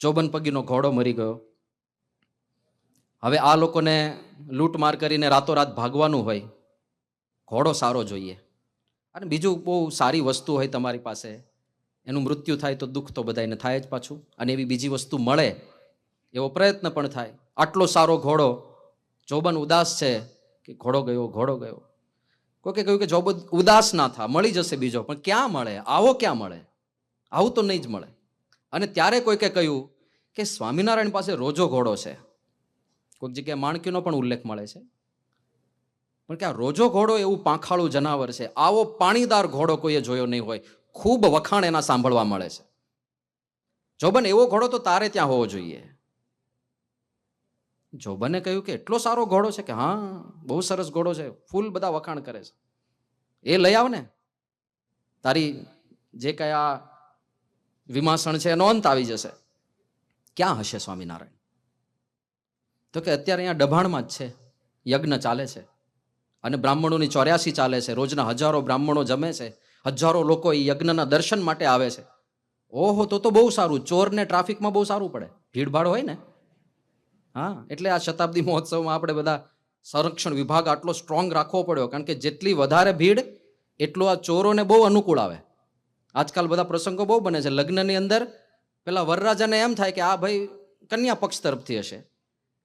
ચોબનપગીનો ઘોડો મરી ગયો. હવે આ લોકોને લૂંટમાર કરીને રાતોરાત ભાગવાનું હોય, ઘોડો સારો જોઈએ. અને બીજું બહુ સારી વસ્તુ હોય તમારી પાસે, એનું મૃત્યુ થાય તો દુઃખ તો બધાને થાય જ પાછું. અને એવી બીજી વસ્તુ મળે એવો પ્રયત્ન પણ થાય. આટલો સારો ઘોડો, જોબન ઉદાસ છે કે ઘોડો ગયો, ઘોડો ગયો. કોઈકે કહ્યું કે જોબન ઉદાસ ના થા, મળી જશે બીજો. પણ ક્યાં મળે? આવો ક્યાં મળે? આવું તો નહીં જ મળે. અને ત્યારે કોઈકે કહ્યું કે સ્વામિનારાયણ પાસે રોજો ઘોડો છે. કોઈક જગ્યાએ માણકીનો પણ ઉલ્લેખ મળે છે. પણ કે આ રોજો ઘોડો એવું પાંખાળું જનાવર છે, આવો પાણીદાર ઘોડો કોઈએ જોયો નહીં હોય. ખૂબ વખાણ એના સાંભળવા મળે છે. જોબન એવો ઘોડો તો તારે ત્યાં હોવો જોઈએ. જોબને કહ્યું કે એટલો સારો ઘોડો છે? કે હા, બહુ સરસ ઘોડો છે, ફૂલ બધા વખાણ કરે છે. એ લઈ આવ ને, તારી જે કયા વિમાસણ છે એનો અંત આવી જશે. ક્યાં હશે સ્વામિનારાયણ? તો કે અત્યારે અહીંયા ડભાણમાં જ છે, યજ્ઞ ચાલે છે અને બ્રાહ્મણોની 84 ચાલે છે. રોજના હજારો બ્રાહ્મણો જમે છે, હજારો લોકો એ યજ્ઞના દર્શન માટે આવે છે. ઓહો, તો બહુ સારું. ચોરને ટ્રાફિકમાં બહુ સારું પડે, ભીડભાડ હોય ને. હા, એટલે આ શતાબ્દી મહોત્સવમાં આપણે બધા સંરક્ષણ વિભાગ આટલો સ્ટ્રોંગ રાખવો પડ્યો, કારણ કે જેટલી વધારે ભીડ એટલું આ ચોરોને બહુ અનુકૂળ આવે. આજકાલ બધા પ્રસંગો બહુ બને છે. લગ્નની અંદર પેલા વરરાજાને એમ થાય કે આ ભાઈ કન્યા પક્ષ તરફથી હશે,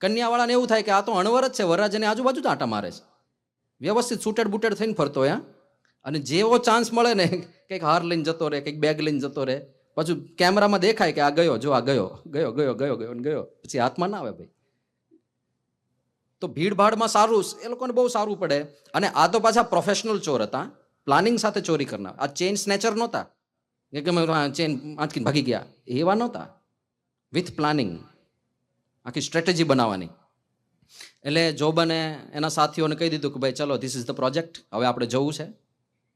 કન્યાવાળાને એવું થાય કે આ તો અણવર જ છે, વરરાજાની આજુબાજુ જ આંટા મારે છે, વ્યવસ્થિત સૂટેડ બુટેડ થઈને ફરતો હોય. અને જેવો ચાન્સ મળે ને, કંઈક હાર લઈને જતો રહે, કંઈક બેગ લઈને જતો રહે, પાછું કેમેરામાં દેખાય કે આ ગયો, જો આ ગયો ગયો ગયો ગયો ગયો ગયો, પછી હાથમાં ના આવે ભાઈ. તો ભીડભાડમાં સારું, એ લોકોને બહુ સારું પડે. અને આ તો પાછા પ્રોફેશનલ ચોર હતા, પ્લાનિંગ સાથે ચોરી કરનાર. આ ચેઇન સ્નેચર નહોતા કે ચેઇન આંચકીને ભાગી ગયા, એવા નહોતા. વિથ પ્લાનિંગ, આખી સ્ટ્રેટેજી બનાવવાની. એટલે જોબને એના સાથીઓને કહી દીધું કે ભાઈ ચલો, ધીસ ઇઝ ધ પ્રોજેક્ટ, હવે આપણે જવું છે.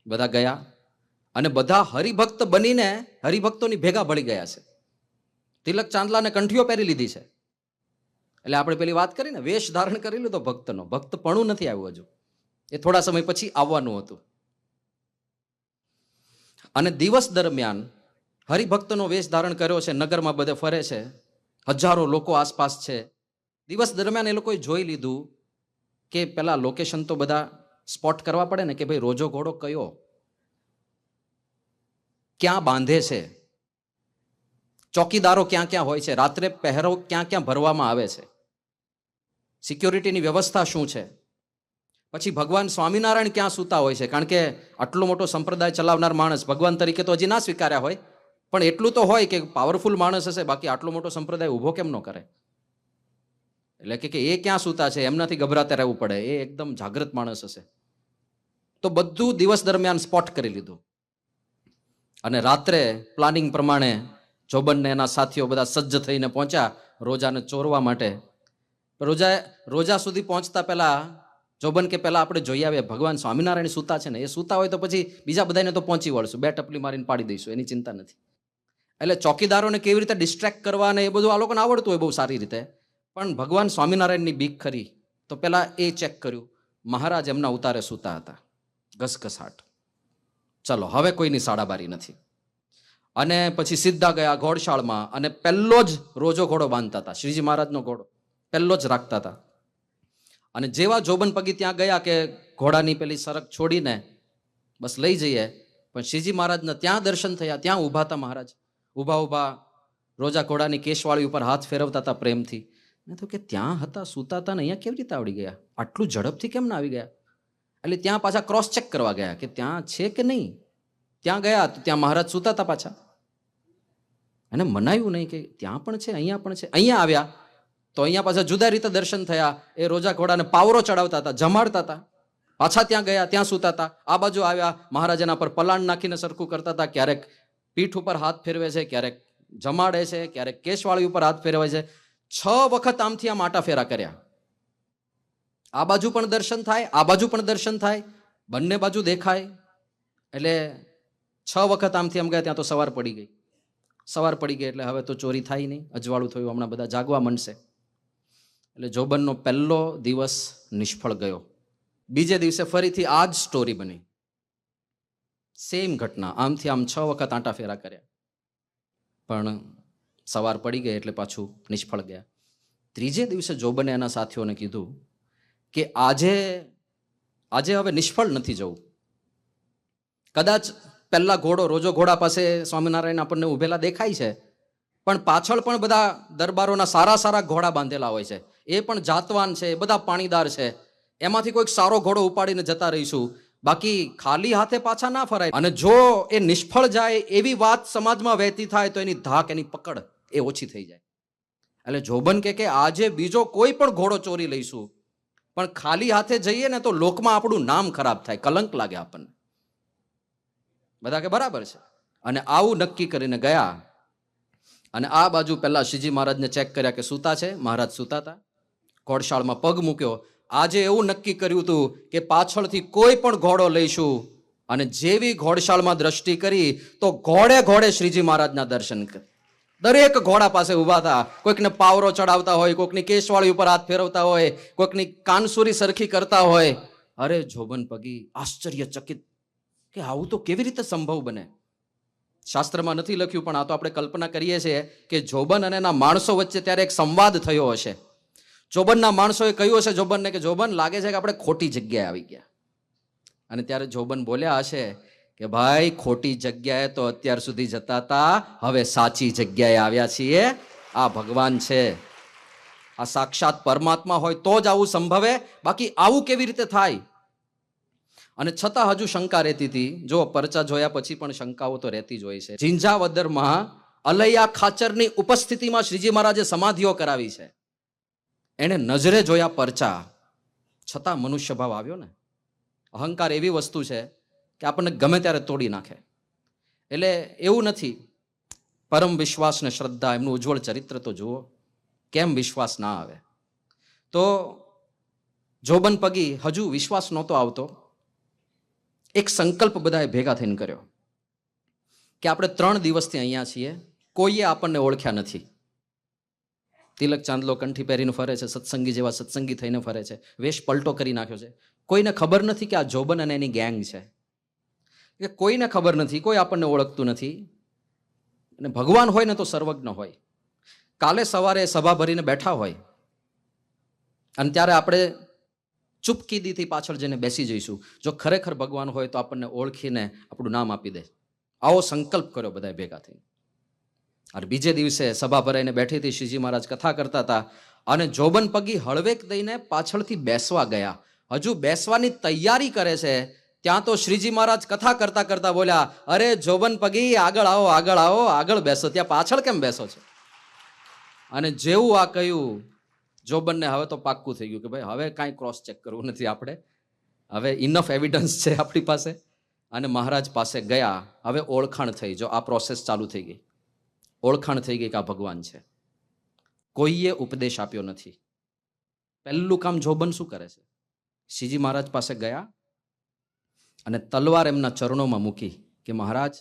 બધા ગયા અને બધા હરિભક્ત બનીને હરિભક્તોની ભેગા ભળી ગયા છે. તિલક ચાંદલાને કંઠીઓ પહેરી લીધી છે. એટલે આપણે પેલી વાત કરીને, વેશ ધારણ કરી લીધો ભક્તનો. ભક્તપણું નથી આવ્યું હજુ, એ થોડા સમય પછી આવવાનું હતું. અને દિવસ દરમિયાન હરિભક્તનો વેશ ધારણ કર્યો છે, નગરમાં બધે ફરે છે, હજારો લોકો આસપાસ છે. દિવસ દરમિયાન એ લોકોએ જોઈ લીધું કે પેલા લોકેશન તો બધા સ્પોટ કરવા પડે ને, કે ભાઈ રોજો ઘોડો કયો, ક્યાં બાંધે છે, ચોકીદારો ક્યાં ક્યાં હોય છે, રાત્રે પહેરો ક્યાં ક્યાં ભરવામાં આવે છે, સિક્યોરિટીની વ્યવસ્થા શું છે. પછી ભગવાન સ્વામિનારાયણ ક્યાં સૂતા હોય છે, કારણ કે આટલો મોટો સંપ્રદાય ચલાવનાર માણસ ભગવાન તરીકે તો હજી ના સ્વીકાર્યા હોય, પણ એટલું તો હોય કે પાવરફુલ માણસ હશે, બાકી આટલો મોટો સંપ્રદાય ઊભો કેમ ન કરે. એટલે કે એ ક્યાં સૂતા છે એમનાથી ગભરાતા રહેવું પડે, એ એકદમ જાગૃત માણસ હશે. તો બધું દિવસ દરમિયાન સ્પોટ કરી લીધું. અને રાત્રે પ્લાનિંગ પ્રમાણે જોબનને એના સાથીઓ બધા સજ્જ થઈને પહોંચ્યા રોજાને ચોરવા માટે. રોજા સુધી પહોંચતા પહેલા જોબન કે પહેલા આપણે જોઈ આવીએ ભગવાન સ્વામિનારાયણ સૂતા છે ને, એ સૂતા હોય તો પછી બીજા બધાને તો પહોંચી વળશું, 2 ટપલી મારીને પાડી દઈશું, એની ચિંતા નથી. એટલે ચોકીદારોને કેવી રીતે ડિસ્ટ્રેક્ટ કરવા ને એ બધું આ લોકોને આવડતું હોય બહુ સારી રીતે. પણ ભગવાન સ્વામિનારાયણની બીક ખરી. તો પેલા એ ચેક કર્યું, મહારાજ એમના ઉતારે સૂતા હતા, ઘસઘસાટ. ચલો, હવે કોઈની સાડાબારી નથી. અને પછી સીધા ગયા ઘોડશાળમાં અને પહેલો જ રોજો ઘોડો બાંધતા હતા, શ્રીજી મહારાજનો ઘોડો પહેલો જ રાખતા હતા. અને જેવા જોબન પગી ત્યાં ગયા કે ઘોડાની પેલી સરક છોડીને બસ લઈ જઈએ, પણ શ્રીજી મહારાજના ત્યાં દર્શન થયા. ત્યાં ઊભા હતા મહારાજ, ઊભા ઊભા રોજા ઘોડાની કેશવાળી ઉપર હાથ ફેરવતા હતા પ્રેમથી. મેં તો કે ત્યાં હતા, સૂતા હતા ને અહીંયા કેવી રીતે આવડી ગયા, આટલું ઝડપથી કેમ ના આવી ગયા. એટલે ત્યાં પાછા ક્રોસ ચેક કરવા ગયા કે ત્યાં છે કે નહીં. ત્યાં ગયા તો ત્યાં મહારાજ સૂતા હતા પાછા. અને મનાયું નહીં કે ત્યાં પણ છે, અહીંયા પણ છે. અહીંયા આવ્યા તો અહીંયા પાછા જુદા રીતે દર્શન થયા. એ રોજા ઘોડાને પાવરો ચડાવતા હતા, જમાડતા હતા. પાછા ત્યાં ગયા, ત્યાં સૂતા હતા. આ બાજુ આવ્યા, મહારાજાના પર પલાણ નાખીને સરખું કરતા હતા. ક્યારેક પીઠ ઉપર હાથ ફેરવે છે, ક્યારેક જમાડે છે, ક્યારેક કેશવાળી ઉપર હાથ ફેરવે છે. 6 વખત આમથી આમ આટા ફેરા કર્યા. આ બાજુ પણ દર્શન થાય, આ બાજુ પણ દર્શન થાય, બંને બાજુ દેખાય. એટલે 6 વખત આમથી આમ ગયા. ત્યાં તો સવાર પડી ગઈ. સવાર પડી ગઈ એટલે હવે તો ચોરી થાય નહીં, અજવાળું થયું, હમણાં બધા જાગવા માંડશે. એટલે જોબનનો પહેલો દિવસ નિષ્ફળ ગયો. બીજે દિવસે ફરીથી આ જ સ્ટોરી બની, સેમ ઘટના. આમથી આમ 6 વખત આંટા ફેરા કર્યા, પણ સવાર પડી ગઈ એટલે પાછું નિષ્ફળ ગયા. ત્રીજે દિવસે જોબને એના સાથીઓને કીધું કે આજે હવે નિષ્ફળ નથી જવું. કદાચ પહેલા ઘોડો રોજો ઘોડા પાસે સ્વામિનારાયણ આપણને ઉભેલા દેખાય છે, પણ પાછળ પણ બધા દરબારોના સારા સારા ઘોડા બાંધેલા હોય છે, એ પણ જાતવાન છે, એ બધા પાણીદાર છે, એમાંથી કોઈક સારો ઘોડો ઉપાડીને જતા રહીશું, બાકી ખાલી હાથે પાછા ના ફરાય. અને જો એ નિષ્ફળ જાય એવી વાત સમાજમાં વહેતી થાય તો એની ધાક, એની પકડ એ ઓછી થઈ જાય. એટલે જોબન કે આજે બીજો કોઈ પણ ઘોડો ચોરી લઈશું, પણ ખાલી હાથે જઈએ ને તો લોકમાં આપણું નામ ખરાબ થાય, કલંક લાગે આપણને. બધા કે બરાબર છે. અને આવું નક્કી કરીને ગયા. અને આ બાજુ પહેલા શ્રીજી મહારાજને ચેક કર્યા કે સૂતા છે. મહારાજ સૂતા હતા. ઘોડશાળમાં પગ મૂક્યો. આજે એવું નક્કી કર્યું હતું કે પાછળથી કોઈ પણ ઘોડો લઈશું, અને જેવી ઘોડશાળમાં દ્રષ્ટિ કરી તો ઘોડે ઘોડે શ્રીજી મહારાજના દર્શન કર્યા. દરેક ઘોડા પાસે ઊભા હતા. કોઈકને પાવરો ચડાવતા હોય, કોઈકની કેશવાળી ઉપર હાથ ફેરવતા હોય, કોઈકની કાનસુરી સરખી કરતા હોય. અરે જોબન પગી આશ્ચર્યચકિત કે આવું તો કેવી રીતે સંભવ બને. શાસ્ત્રમાં નથી લખ્યું, પણ આ તો આપણે કલ્પના કરીએ છીએ કે જોબન અને એના માણસો વચ્ચે ત્યારે એક સંવાદ થયો હશે. જોબનના માણસોએ કહ્યું હશે જોબનને કે જોબન, લાગે છે કે આપણે ખોટી જગ્યાએ આવી ગયા. અને ત્યારે જોબન બોલ્યા હશે કે ભાઈ, ખોટી જગ્યાએ તો અત્યાર સુધી જતા હતા, હવે સાચી જગ્યાએ આવ્યા છીએ. આ ભગવાન છે, આ સાક્ષાત પરમાત્મા હોય તો જ આવું સંભવે, બાકી આવું કેવી રીતે થાય. અને છતાં હજુ શંકા રહેતી હતી. જો પરચા જોયા પછી પણ શંકાઓ તો રહેતી જ હોય છે. ઝીંઝાવદરમાં અલૈયા ખાચરની ઉપસ્થિતિમાં શ્રીજી મહારાજે સમાધિઓ કરાવી છે. એને નજરે જોયા પરચા, છતાં મનુષ્ય ભાવ આવ્યો ને. અહંકાર એવી વસ્તુ છે કે આપણને ગમે ત્યારે તોડી નાખે. એટલે એવું નથી. પરમ વિશ્વાસ ને શ્રદ્ધા, એમનું ઉજ્જવળ ચરિત્ર તો જુઓ, કેમ વિશ્વાસ ના આવે. તો જોબન પગી હજુ વિશ્વાસ નહોતો આવતો. એક સંકલ્પ બધાએ ભેગા થઈને કર્યો કે આપણે 3 દિવસથી અહીંયા છીએ, કોઈએ આપણને ઓળખ્યા નથી. તિલક ચાંદલો કંઠી પહેરીને ફરે છે, સત્સંગી જેવા સત્સંગી થઈને ફરે છે, વેશ પલટો કરી નાખ્યો છે. કોઈને ખબર નથી કે આ જોબન અને એની ગેંગ છે. કે કોઈને ખબર નથી, કોઈ આપણને ઓળખતું નથી. અને ભગવાન હોય ને તો સર્વજ્ઞ હોય. કાલે સવારે સભા ભરીને બેઠા હોય અને ત્યારે આપણે ચૂપકીદીથી પાછળ જઈને બેસી જઈશું. જો ખરેખર ભગવાન હોય તો આપણને ઓળખીને આપણું નામ આપી દે. આવો સંકલ્પ કર્યો બધાએ ભેગા થઈને. અને બીજે દિવસે સભા ભરાઈને બેઠી હતી. શ્રીજી મહારાજ કથા કરતા હતા અને જોબન પગી હળવેક દઈને પાછળથી બેસવા ગયા. હજુ બેસવાની તૈયારી કરે છે ત્યાં તો શ્રીજી મહારાજ કથા કરતા કરતા બોલ્યા, અરે જોબન પગી, આગળ આવો, આગળ આવો, આગળ બેસો, ત્યાં પાછળ કેમ બેસો છો. અને જેવું આ કહ્યું, જોબનને હવે તો પાક્કું થઈ ગયું કે ભાઈ હવે કાંઈ ક્રોસ ચેક કરવું નથી આપણે, હવે ઇનફ એવિડન્સ છે આપણી પાસે. અને મહારાજ પાસે ગયા. હવે ઓળખાણ થઈ. જો આ પ્રોસેસ ચાલુ થઈ ગઈ. ઓળખાણ થઈ ગઈ કે આ ભગવાન છે. કોઈએ ઉપદેશ આપ્યો નથી. પહેલું કામ જોબન શું કરે છે? શ્રીજી મહારાજ પાસે ગયા અને તલવાર એમના ચરણોમાં મૂકી કે મહારાજ,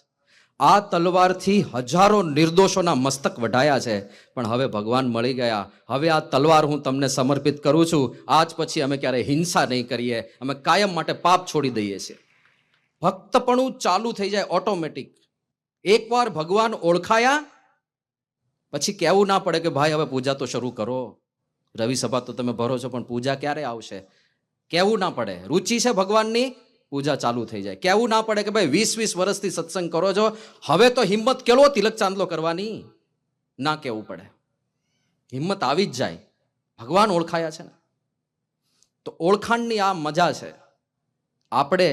આ તલવારથી હજારો નિર્દોષોના મસ્તક વઢાયા છે, પણ હવે ભગવાન મળી ગયા. હવે આ તલવાર હું તમને સમર્પિત કરું છું. આજ પછી અમે ક્યારેય હિંસા નહીં કરીએ, અમે કાયમ માટે પાપ છોડી દઈએ છીએ. ભક્તપણું ચાલુ થઈ જાય ઓટોમેટિક. એકવાર ભગવાન ઓળખાયા પછી કહેવું ના પડે કે ભાઈ હવે પૂજા તો શરૂ કરો, રવિ સભા તો તમે ભરો છો, પણ પૂજા ક્યારે આવશે, કહેવું ના પડે. રુચિ છે ભગવાનની, પૂજા ચાલુ થઈ જાય. કહેવું ના પડે કે ભાઈ 20-20 વર્ષથી સત્સંગ કરો છો, હવે તો હિંમત કેળવો તિલક ચાંદલો કરવાની, ના કહેવું પડે. હિંમત આવી જ જાય. ભગવાન ઓળખાયા છે ને. તો ઓળખાણની આ મજા છે. આપણે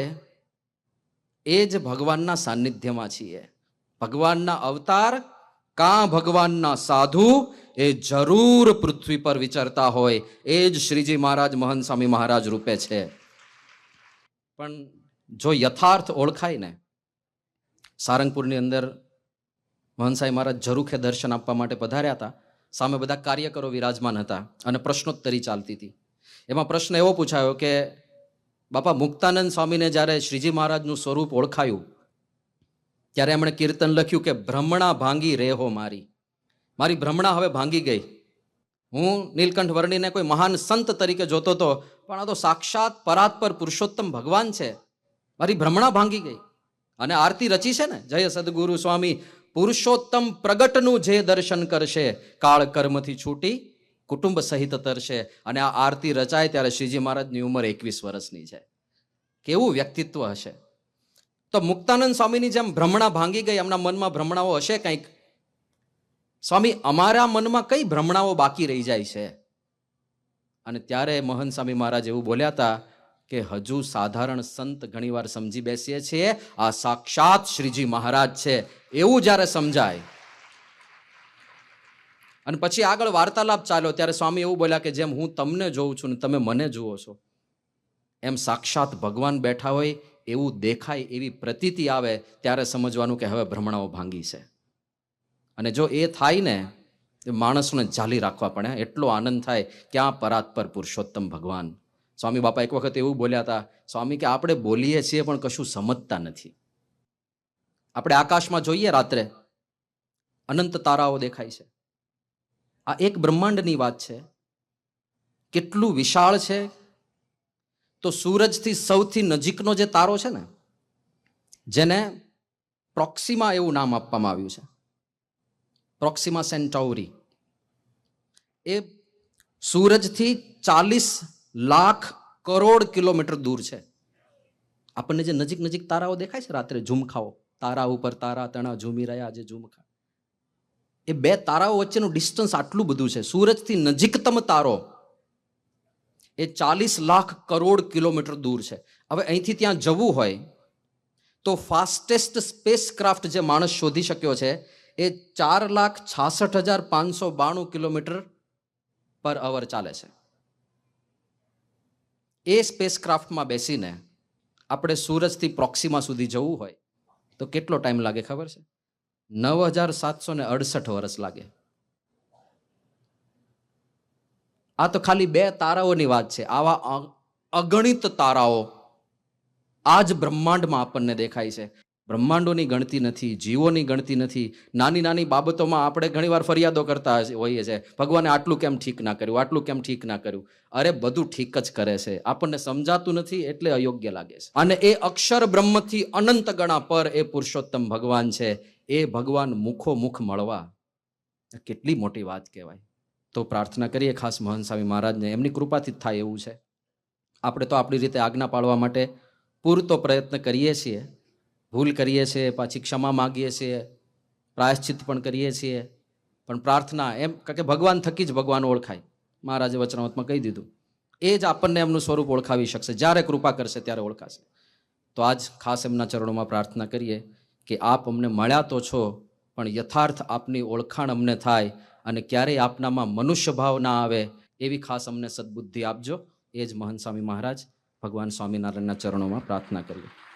એ જ ભગવાનના સાનિધ્યમાં છીએ. ભગવાનના અવતાર કાં ભગવાનના સાધુ એ જરૂર પૃથ્વી પર વિચરતા હોય. એ જ શ્રીજી મહારાજ, મહંત સ્વામી મહારાજ રૂપે છે. પણ જો યથાર્થ ઓળખાય ને, સારંગપુરની અંદર મહંત સાહેબ મહારાજ ઝરૂખે દર્શન આપવા માટે પધાર્યા હતા. સામે બધા કાર્યકરો વિરાજમાન હતા અને પ્રશ્નોત્તરી ચાલતી હતી. એમાં પ્રશ્ન એવો પૂછાયો કે બાપા મુક્તાનંદ સ્વામીને જ્યારે શ્રીજી મહારાજનું સ્વરૂપ ઓળખાયું ત્યારે એમણે કીર્તન લખ્યું કે ભ્રમણા ભાંગી રેહો મારી, મારી ભ્રમણા હવે ભાંગી ગઈ. હું નીલકંઠ વર્ણીને કોઈ મહાન સંત તરીકે જોતો હતો, પણ આ તો સાક્ષાત પરાત્પર પુરુષોત્તમ ભગવાન છે. મારી ભ્રમણા ભાંગી ગઈ. અને આરતી રચી છે ને, જય સદગુરુ સ્વામી પુરુષોત્તમ પ્રગટનું જે દર્શન કરશે, કાળ કર્મથી છૂટી કુટુંબ સહિત તરશે. અને આ આરતી રચાય ત્યારે શ્રીજી મહારાજની ઉંમર 21 વર્ષની છે. કેવું વ્યક્તિત્વ હશે! તો મુક્તાનંદ સ્વામીની જેમ ભ્રમણા ભાંગી ગઈ, એમના મનમાં ભ્રમણાઓ હશે કંઈક. સ્વામી, અમારા મનમાં કઈ ભ્રમણાઓ બાકી રહી જાય છે? અને ત્યારે મહંત સ્વામી મહારાજ એવું બોલ્યા હતા કે હજુ સાધારણ સંત ઘણીવાર સમજી બેસીએ છીએ, આ સાક્ષાત શ્રીજી મહારાજ છે એવું જ્યારે સમજાય. અને પછી આગળ વાર્તાલાપ ચાલ્યો ત્યારે સ્વામી એવું બોલ્યા કે જેમ હું તમને જોઉં છું ને તમે મને જુઓ છો, એમ સાક્ષાત ભગવાન બેઠા હોય એવું દેખાય, એવી પ્રતીતિ આવે ત્યારે સમજવાનું કે હવે ભ્રમણાઓ ભાંગી છે. અને જો એ થાય ને, એ માણસને ઝાલી રાખવા પડે. એટલો આનંદ થાય ક્યાં પરાત્પર પુરુષોત્તમ ભગવાન. સ્વામી બાપા એક વખત એવું બોલ્યા હતા, સ્વામી કે આપણે બોલીએ છીએ પણ કશું સમજતા નથી. આપણે આકાશમાં જોઈએ રાત્રે, અનંત તારાઓ દેખાય છે. આ એક બ્રહ્માંડની વાત છે. કેટલું વિશાળ છે! તો સૂરજથી સૌથી નજીકનો જે તારો છે ને, જેને પ્રોક્સિમા એવું નામ આપવામાં આવ્યું છે, પ્રોક્સિમા સેન્ટાઉરી, એ સૂરજથી 40 લાખ કરોડ કિલોમીટર દૂર છે. આપણને જે નજીક નજીક તારાઓ દેખાય છે રાત્રે, ઝુમખાઓ, તારા ઉપર તારા તણા ઝૂમી રહ્યા જે ઝુમખા, એ બે તારાઓ વચ્ચેનું ડિસ્ટન્સ આટલું બધું છે. સૂરજથી નજીકતમ તારો એ 40 લાખ કરોડ કિલોમીટર દૂર છે. હવે અહીંથી ત્યાં જવું હોય તો ફાસ્ટેસ્ટ સ્પેસ ક્રાફ્ટ જે માણસ શોધી શક્યો છે એ 4,66,592 કિલોમીટર પર અવર ચાલે છે. એ સ્પેસ ક્રાફ્ટમાં બેસીને આપણે સૂરજથી પ્રોક્સિમા સુધી જવું હોય તો કેટલો ટાઈમ લાગે ખબર છે? 9,768 વર્ષ લાગે. આ તો ખાલી બે તારાઓની વાત છે. આવા અગણિત તારાઓ આ જ બ્રહ્માંડમાં આપણને દેખાય છે. બ્રહ્માંડોની ગણતી નથી, જીવોની ગણતી નથી. નાની નાની બાબતોમાં આપણે ઘણીવાર ફરિયાદો કરતા હોઈએ છીએ, ભગવાને આટલું કેમ ઠીક ના કર્યું, આટલું કેમ ઠીક ના કર્યું. અરે બધું ઠીક જ કરે છે, આપણને સમજાતું નથી એટલે અયોગ્ય લાગે છે. અને એ અક્ષર બ્રહ્મથી અનંત ગણા પર એ પુરુષોત્તમ ભગવાન છે. એ ભગવાન મુખો મુખ મળવા કેટલી મોટી વાત કહેવાય. તો પ્રાર્થના કરીએ ખાસ મહંત સ્વામી મહારાજને, એમની કૃપાથી જ થાય એવું છે. આપણે તો આપણી રીતે આજ્ઞા પાળવા માટે પૂરતો પ્રયત્ન કરીએ છીએ, ભૂલ કરીએ છીએ, પાછી ક્ષમા માગીએ છીએ, પ્રાયશ્ચિત પણ કરીએ છીએ. પણ પ્રાર્થના એમ કે ભગવાન થકી જ ભગવાન ઓળખાય. મહારાજે વચનામૃતમાં કહી દીધું, એ જ આપણને એમનું સ્વરૂપ ઓળખાવી શકશે. જ્યારે કૃપા કરશે ત્યારે ઓળખાશે. તો આજ ખાસ એમના ચરણોમાં પ્રાર્થના કરીએ કે આપ અમને મળ્યા તો છો, પણ યથાર્થ આપની ઓળખાણ અમને થાય અને ક્યારેય આપનામાં મનુષ્ય ભાવ ના આવે એવી ખાસ અમને સદબુદ્ધિ આપજો. એ જ મહંત સ્વામી મહારાજ ભગવાન સ્વામિનારાયણના ચરણોમાં પ્રાર્થના કરીએ.